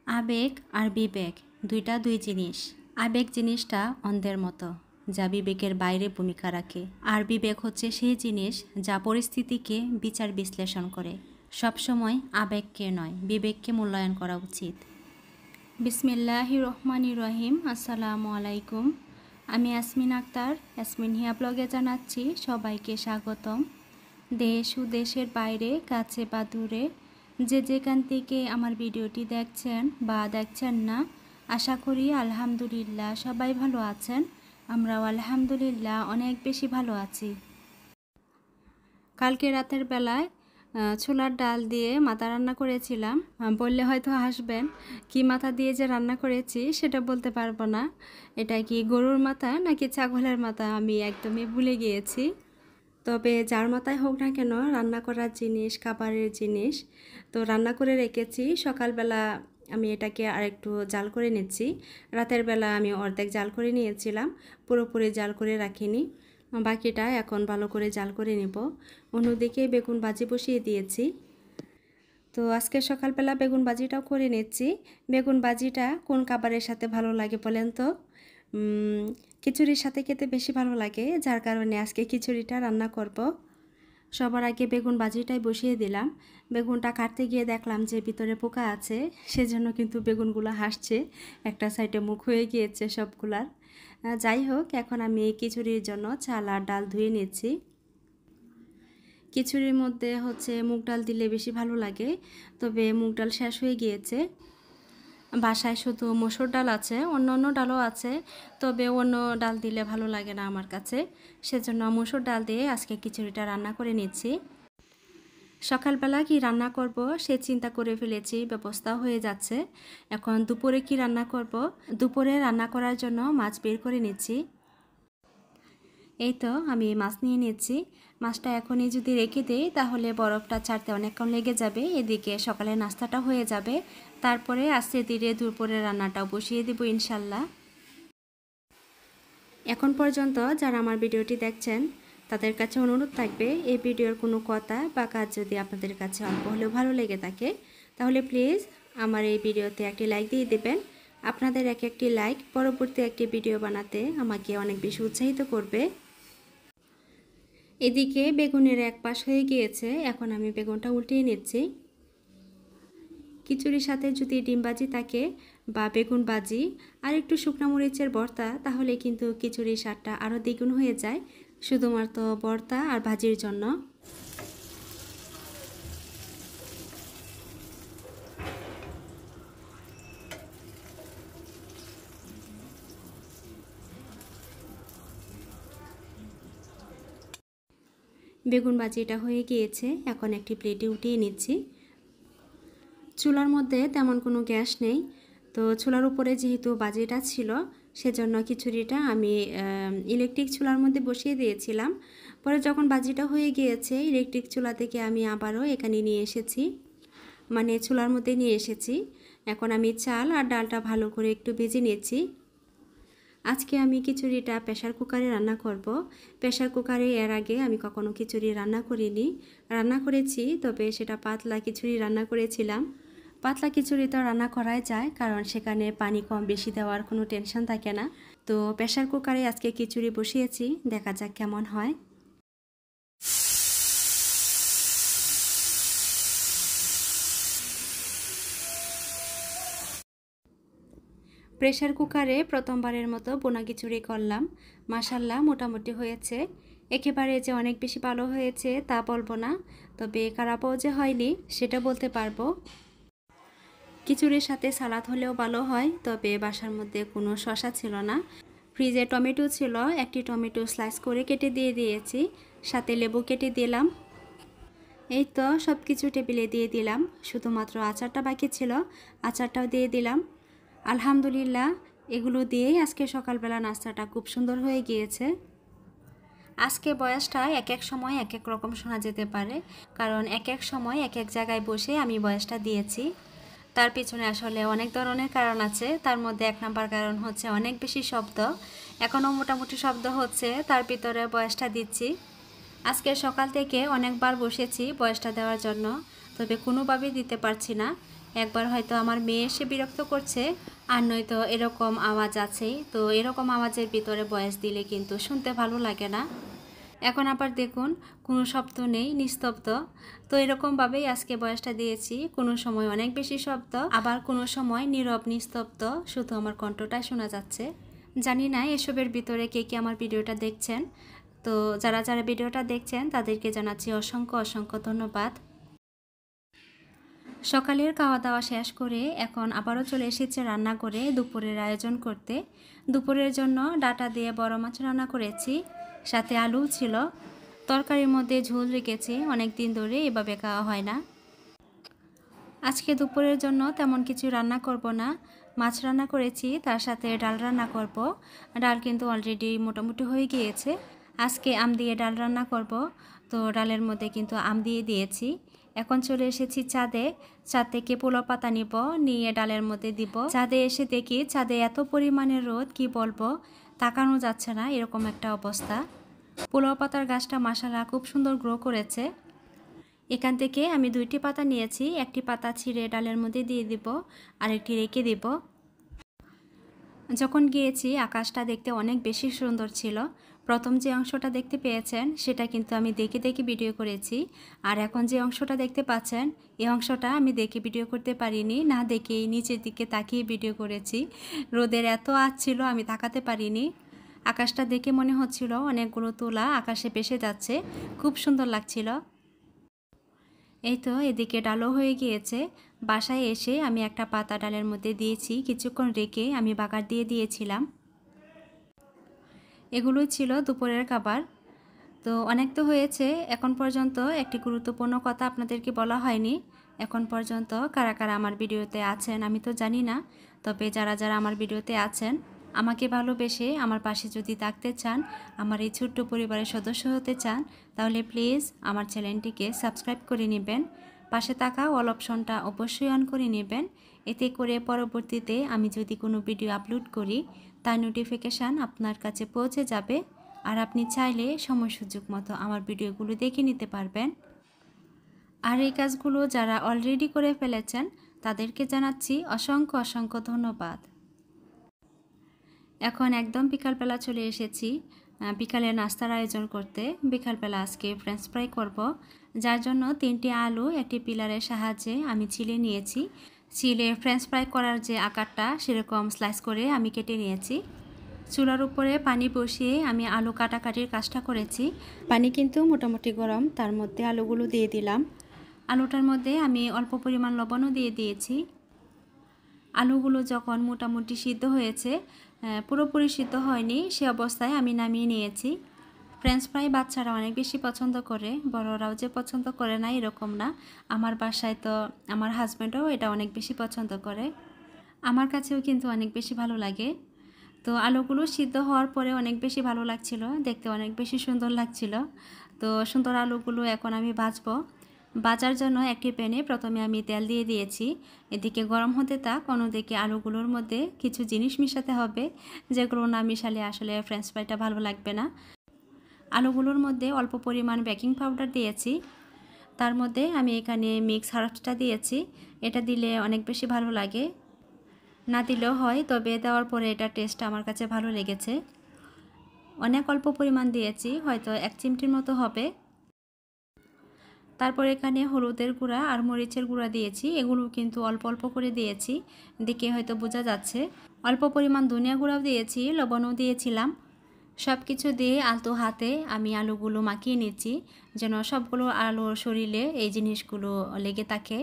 আবেগ আর বিবেক দুইটা দুই জিনিস। আবেগ জিনিসটা অন্ধের মতো, যা বিবেকের বাইরে ভূমিকা রাখে, আর বিবেক হচ্ছে সেই জিনিস যা পরিস্থিতিকে বিচার বিশ্লেষণ করে। সবসময় আবেগকে নয়, বিবেককে মূল্যায়ন করা উচিত। বিসমিল্লাহির রহমানির রহিম। আসসালামু আলাইকুম। আমি ইয়াসমিন আক্তার, ইয়াসমিন হিয়া ব্লগে জানাচ্ছি সবাইকে স্বাগতম। দেশ ও দেশের বাইরে, কাছে বা দূরে, যে যেখান থেকে আমার ভিডিওটি দেখছেন বা দেখছেন না, আশা করি আলহামদুলিল্লাহ সবাই ভালো আছেন। আমরাও আলহামদুলিল্লাহ অনেক বেশি ভালো আছি। কালকে রাতের বেলায় ছোলার ডাল দিয়ে মাথা রান্না করেছিলাম। বললে হয়তো হাসবেন, কি মাথা দিয়ে যে রান্না করেছি সেটা বলতে পারবো না। এটা কি গরুর মাথা নাকি ছাগলের মাথা আমি একদমই ভুলে গিয়েছি। তবে যার মাথায় হোক না কেন, রান্না করার জিনিস, খাবারের জিনিস তো রান্না করে রেখেছি। সকালবেলা আমি এটাকে আরেকটু জাল করে নিচ্ছি। রাতের বেলা আমি অর্ধেক জাল করে নিয়েছিলাম, পুরোপুরি জাল করে রাখিনি। বাকিটা এখন ভালো করে জাল করে নেব। অন্যদিকে বেগুন ভাজি বসিয়ে দিয়েছি। তো আজকে সকালবেলা বেগুন ভাজিটাও করে নিচ্ছি। বেগুন ভাজিটা কোন খাবারের সাথে ভালো লাগে বলেন তো? খিচুড়ির সাথে খেতে বেশি ভালো লাগে, যার কারণে আজকে খিচুড়িটা রান্না করব। সবার আগে বেগুন ভাজিটাই বসিয়ে দিলাম। বেগুনটা কাটতে গিয়ে দেখলাম যে ভিতরে পোকা আছে, সেজন্য কিন্তু বেগুনগুলো হাসছে, একটা সাইডে মুখ হয়ে গিয়েছে সবগুলার। যাই হোক, এখন আমি এই খিচুড়ির জন্য চাল আর ডাল ধুয়ে নিচ্ছি। খিচুড়ির মধ্যে হচ্ছে মুগ ডাল দিলে বেশি ভালো লাগে, তবে মুগ ডাল শেষ হয়ে গিয়েছে। বাসায় শুধু মসুর ডাল আছে, অন্য অন্য ডালও আছে, তবে অন্য ডাল দিলে ভালো লাগে না আমার কাছে, সেজন্য মসুর ডাল দিয়ে আজকে খিচুড়িটা রান্না করে নিচ্ছি। সকালবেলা কি রান্না করব সে চিন্তা করে ফেলেছি, ব্যবস্থা হয়ে যাচ্ছে। এখন দুপুরে কি রান্না করব, দুপুরে রান্না করার জন্য মাছ বের করে নিচ্ছি। এই তো আমি মাছ নিয়ে নিচ্ছি। মাছটা এখনই যদি রেখে দিই তাহলে বরফটা ছাড়তে অনেকক্ষণ লেগে যাবে, এদিকে সকালে নাস্তাটা হয়ে যাবে, তারপরে আস্তে ধীরে দুপুরে রান্নাটাও বসিয়ে দেব ইনশাল্লাহ। এখন পর্যন্ত যারা আমার ভিডিওটি দেখছেন তাদের কাছে অনুরোধ থাকবে, এই ভিডিওর কোনো কথা বা কাজ যদি আপনাদের কাছে অল্প হলেও ভালো লেগে থাকে তাহলে প্লিজ আমার এই ভিডিওতে একটি লাইক দিয়ে দেবেন। আপনাদের একটি লাইক পরবর্তী একটি ভিডিও বানাতে আমাকে অনেক বেশি উৎসাহিত করবে। এদিকে বেগুনের এক পাশ হয়ে গিয়েছে, এখন আমি বেগুনটা উল্টিয়ে নিচ্ছি। খিচুড়ির সাথে যদি ডিম ভাজি থাকে বা বেগুন ভাজি আর একটু শুকনো মরিচের ভর্তা, তাহলে কিন্তু খিচুড়ির স্বাদটা আরও দ্বিগুণ হয়ে যায়, শুধুমাত্র ভর্তা আর ভাজির জন্য। বেগুন ভাজিটা হয়ে গিয়েছে, এখন একটি প্লেটে উঠিয়ে নিচ্ছি। চুলার মধ্যে তেমন কোনো গ্যাস নেই, তো চুলার উপরে যেহেতু ভাজিটা ছিল সেজন্য খিচুড়িটা আমি ইলেকট্রিক চুলার মধ্যে বসিয়ে দিয়েছিলাম। পরে যখন ভাজিটা হয়ে গিয়েছে ইলেকট্রিক চুলা থেকে আমি আবারও এখানে নিয়ে এসেছি, মানে চুলার মধ্যে নিয়ে এসেছি। এখন আমি চাল আর ডালটা ভালো করে একটু ভেজে নিয়েছি। আজকে আমি খিচুড়িটা প্রেশার কুকারে রান্না করব। প্রেশার কুকারে এর আগে আমি কখনো খিচুড়ি রান্না করিনি, রান্না করেছি তবে সেটা পাতলা খিচুড়ি রান্না করেছিলাম। পাতলা খিচুড়ি তো রান্না করাই যায়, কারণ সেখানে পানি কম বেশি দেওয়ার কোনো টেনশন থাকে না। তো প্রেশার কুকারে আজকে খিচুড়ি বসিয়েছি, দেখা যাক কেমন হয়। প্রেশার কুকারে প্রথমবারের মতো বোনা খিচুড়ি করলাম, মাশাল্লাহ মোটামুটি হয়েছে। একেবারে যে অনেক বেশি ভালো হয়েছে তা বলবো না, তবে খারাপও যে হয়নি সেটা বলতে পারবো। খিচুড়ির সাথে সালাদ হলেও ভালো হয়, তবে বাসার মধ্যে কোনো শসা ছিল না। ফ্রিজে টমেটো ছিল, একটি টমেটো স্লাইস করে কেটে দিয়ে দিয়েছি, সাথে লেবু কেটে দিলাম। এই তো সব কিছু টেবিলে দিয়ে দিলাম, শুধুমাত্র আচারটা বাকি ছিল, আচারটাও দিয়ে দিলাম। আলহামদুলিল্লাহ, এগুলো দিয়েই আজকে সকালবেলা নাস্তাটা খুব সুন্দর হয়ে গিয়েছে। আজকে বয়সটা এক এক সময় এক এক রকম শোনা যেতে পারে, কারণ এক এক সময় এক এক জায়গায় বসে আমি বয়সটা দিয়েছি। তার পিছনে আসলে অনেক ধরনের কারণ আছে, তার মধ্যে এক নাম্বার কারণ হচ্ছে অনেক বেশি শব্দ, এখনও মোটামুটি শব্দ হচ্ছে, তার ভিতরে বয়সটা দিচ্ছি। আজকে সকাল থেকে অনেকবার বসেছি বয়সটা দেওয়ার জন্য, তবে কোনোভাবেই দিতে পারছি না। একবার হয়তো আমার মেয়ে এসে বিরক্ত করছে, আর নয়তো এরকম আওয়াজ আছেই। তো এরকম আওয়াজের ভিতরে ভয়েস দিলে কিন্তু শুনতে ভালো লাগে না। এখন আবার দেখুন কোনো শব্দ নেই, নিস্তব্ধ। তো এরকমভাবেই আজকে ভয়েসটা দিয়েছি। কোনো সময় অনেক বেশি শব্দ, আবার কোনো সময় নীরব নিস্তব্ধ, শুধু আমার কণ্ঠটাই শোনা যাচ্ছে। জানি না এসবের ভিতরে কে কে আমার ভিডিওটা দেখছেন। তো যারা যারা ভিডিওটা দেখছেন তাদেরকে জানাচ্ছি অসংখ্য অসংখ্য ধন্যবাদ। সকালের খাওয়া দাওয়া শেষ করে এখন আবারও চলে এসেছে রান্না করে দুপুরের আয়োজন করতে। দুপুরের জন্য ডাঁটা দিয়ে বড় মাছ রান্না করেছি, সাথে আলু ছিল। তরকারির মধ্যে ঝোল রেখেছি, অনেক দিন ধরে এভাবে খাওয়া হয় না। আজকে দুপুরের জন্য তেমন কিছু রান্না করব না, মাছ রান্না করেছি, তার সাথে ডাল রান্না করব। ডাল কিন্তু অলরেডি মোটামুটি হয়ে গিয়েছে। আজকে আম দিয়ে ডাল রান্না করব, তো ডালের মধ্যে কিন্তু আম দিয়ে দিয়েছি। এখন চলে এসেছি ছাদে। ছাদ থেকে পোলাও পাতা নিয়ে ডালের মধ্যে দিব। ছাদে এসে দেখি ছাদে এত পরিমাণে রোদ, কি বলবো, তাকানো যাচ্ছে না, এরকম একটা অবস্থা। পোলাও পাতার গাছটা মাশাআল্লাহ খুব সুন্দর গ্রো করেছে। এখান থেকে আমি 2টি পাতা নিয়েছি, একটি পাতা ছিঁড়ে ডালের মধ্যে দিয়ে দিব, আরেকটি রেখে দিব। যখন গিয়েছি আকাশটা দেখতে অনেক বেশি সুন্দর ছিল। প্রথম যে অংশটা দেখতে পেয়েছেন সেটা কিন্তু আমি দেখে দেখে ভিডিও করেছি, আর এখন যে অংশটা দেখতে পাচ্ছেন এই অংশটা আমি দেখে ভিডিও করতে পারিনি, না দেখেই নিচের দিকে তাকিয়ে ভিডিও করেছি। রোদের এত আঁচ ছিল আমি তাকাতে পারিনি। আকাশটা দেখে মনে হচ্ছিল অনেকগুলো তুলা আকাশে ভেসে যাচ্ছে, খুব সুন্দর লাগছিল। এই তো এদিকে ডালও হয়ে গিয়েছে। বাসায় এসে আমি একটা পাতা ডালের মধ্যে দিয়েছি, কিছুক্ষণ রেখে আমি বাগার দিয়ে দিয়েছিলাম। এগুলোই ছিল দুপুরের খাবার। তো অনেক তো হয়েছে। এখন পর্যন্ত একটি গুরুত্বপূর্ণ কথা আপনাদেরকে বলা হয়নি। এখন পর্যন্ত কারা কারা আমার ভিডিওতে আছেন আমি তো জানি না, তবে যারা যারা আমার ভিডিওতে আছেন, আমাকে ভালোবেসে আমার পাশে যদি থাকতে চান, আমার এই ছোট্ট পরিবারের সদস্য হতে চান, তাহলে প্লিজ আমার চ্যানেলটিকে সাবস্ক্রাইব করে নেবেন। পাশে থাকা অল অপশনটা অবশ্যই অন করে নেবেন। এতে করে পরবর্তীতে আমি যদি কোনো ভিডিও আপলোড করি তার নোটিফিকেশান আপনার কাছে পৌঁছে যাবে, আর আপনি চাইলে সময় সুযোগ মতো আমার ভিডিওগুলো দেখে নিতে পারবেন। আর এই কাজগুলো যারা অলরেডি করে ফেলেছেন তাদেরকে জানাচ্ছি অসংখ্য অসংখ্য ধন্যবাদ। এখন একদম বিকালবেলা চলে এসেছি বিকালে নাস্তার আয়োজন করতে। বিকালবেলা আজকে ফ্রেঞ্চ ফ্রাই করব, যার জন্য 3টি আলু একটি পিলারের সাহায্যে আমি ছিলে নিয়েছি। ছিলে ফ্রেঞ্চ ফ্রাই করার যে আকারটা সেরকম স্লাইস করে আমি কেটে নিয়েছি। চুলার উপরে পানি বসিয়ে আমি আলু কাটাকাটির কাজটা করেছি। পানি কিন্তু মোটামুটি গরম, তার মধ্যে আলুগুলো দিয়ে দিলাম। আলুটার মধ্যে আমি অল্প পরিমাণ লবণও দিয়ে দিয়েছি। আলুগুলো যখন মোটামুটি সিদ্ধ হয়েছে, পুরোপুরি সিদ্ধ হয়নি, সে অবস্থায় আমি নামিয়ে নিয়েছি। ফ্রেঞ্চ ফ্রাই বাচ্চারা অনেক বেশি পছন্দ করে, বড়রাও যে পছন্দ করে না এরকম না। আমার বাসায় তো আমার হাজব্যান্ডও এটা অনেক বেশি পছন্দ করে, আমার কাছেও কিন্তু অনেক বেশি ভালো লাগে। তো আলুগুলো সিদ্ধ হওয়ার পরে অনেক বেশি ভালো লাগছিল, দেখতে অনেক বেশি সুন্দর লাগছিল। তো সুন্দর আলুগুলো এখন আমি ভাজবো। ভাজার জন্য একটি প্যানে প্রথমে আমি তেল দিয়ে দিয়েছি। এদিকে গরম হতে থাক, অন্যদিকে আলুগুলোর মধ্যে কিছু জিনিস মিশাতে হবে, যেগুলো না মিশালে আসলে ফ্রেঞ্চ ফ্রাইটা ভালো লাগবে না। আলুগুলোর মধ্যে অল্প পরিমাণ বেকিং পাউডার দিয়েছি, তার মধ্যে আমি এখানে মিক্স হার্বসটা দিয়েছি। এটা দিলে অনেক বেশি ভালো লাগে, না দিলেও হয়, তবে দেওয়ার পরে এটা টেস্ট আমার কাছে ভালো লেগেছে। অনেক অল্প পরিমাণ দিয়েছি, হয়তো 1 চিমটির মতো হবে। তারপর এখানে হলুদের গুঁড়া আর মরিচের গুঁড়া দিয়েছি, এগুলো কিন্তু অল্প অল্প করে দিয়েছি, দেখে হয়তো বোঝা যাচ্ছে। অল্প পরিমাণ ধনিয়া গুঁড়াও দিয়েছি, লবণও দিয়েছিলাম। সব কিছু দিয়ে আলতো হাতে আমি আলুগুলো মাখিয়ে নিচ্ছি, যেন সবগুলো আলুর শরীরে এই জিনিসগুলো লেগে থাকে।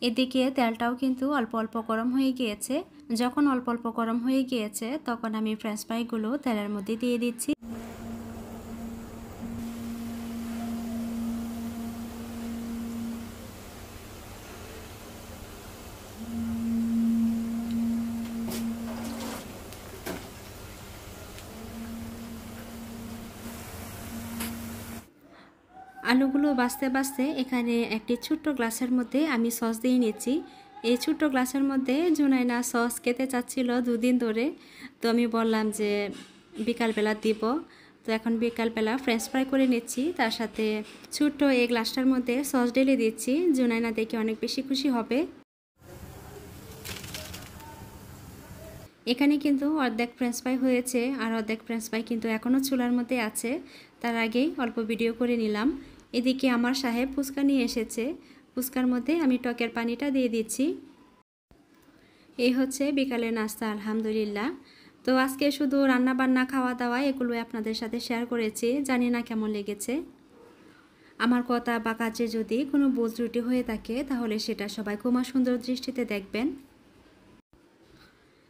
এদিকে তেলটাও কিন্তু অল্প অল্প গরম হয়ে গিয়েছে। যখন অল্প অল্প গরম হয়ে গিয়েছে তখন আমি ফ্রেঞ্চ ফ্রাইগুলো তেলের মধ্যে দিয়ে দিচ্ছি। আলুগুলো বাছতে বাছতে এখানে একটি ছোট্ট গ্লাসের মধ্যে আমি সস দিয়ে নিচ্ছি। এই ছোট্ট গ্লাসের মধ্যে জুনাইনা সস খেতে চাচ্ছিল 2 দিন ধরে, তো আমি বললাম যে বিকালবেলা দিব। তো এখন বিকালবেলা ফ্রেঞ্চ ফ্রাই করে নিচ্ছি, তার সাথে ছোট্ট এই গ্লাসটার মধ্যে সস ঢেলে দিচ্ছি। জুনাইনা দেখে অনেক বেশি খুশি হবে। এখানে কিন্তু অর্ধেক ফ্রেঞ্চ ফ্রাই হয়েছে, আর অর্ধেক ফ্রেঞ্চ ফ্রাই কিন্তু এখনও চুলার মধ্যে আছে। তার আগেই অল্প ভিডিও করে নিলাম। এদিকে আমার সাহেব ফুচকা নিয়ে এসেছে, ফুচকার মধ্যে আমি টকের পানিটা দিয়ে দিচ্ছি। এই হচ্ছে বিকালের নাস্তা, আলহামদুলিল্লাহ। তো আজকে শুধু রান্না বান্না খাওয়া দাওয়া এগুলো আপনাদের সাথে শেয়ার করেছি, জানি না কেমন লেগেছে। আমার কথা বা কাজে যদি কোনো ভুল ত্রুটি হয়ে থাকে তাহলে সেটা সবাই ক্ষমা সুন্দর দৃষ্টিতে দেখবেন।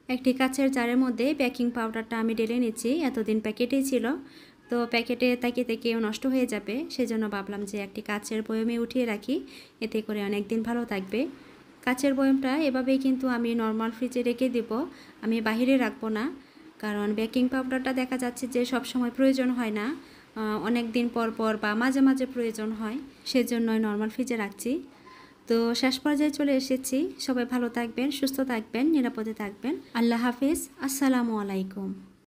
একটি কাচের জারের মধ্যে বেকিং পাউডারটা আমি ঢেলে নিচ্ছি। এতদিন প্যাকেটেই ছিল, তো প্যাকেটে তাকিয়ে তাকিয়েও নষ্ট হয়ে যাবে, সেজন্য ভাবলাম যে একটি কাচের বয়মে উঠিয়ে রাখি, এতে করে অনেক দিন ভালো থাকবে। কাচের বয়মটা এভাবেই কিন্তু আমি নর্মাল ফ্রিজে রেখে দেব, আমি বাহিরে রাখবো না, কারণ বেকিং পাউডারটা দেখা যাচ্ছে যে সব সময় প্রয়োজন হয় না, অনেক দিন পর পর বা মাঝে মাঝে প্রয়োজন হয়, সেজন্যই নর্মাল ফ্রিজে রাখছি। তো শেষ পর্যায়ে চলে এসেছি। সবাই ভালো থাকবেন, সুস্থ থাকবেন, নিরাপদে থাকবেন। আল্লাহ হাফিজ, আসসালামু আলাইকুম।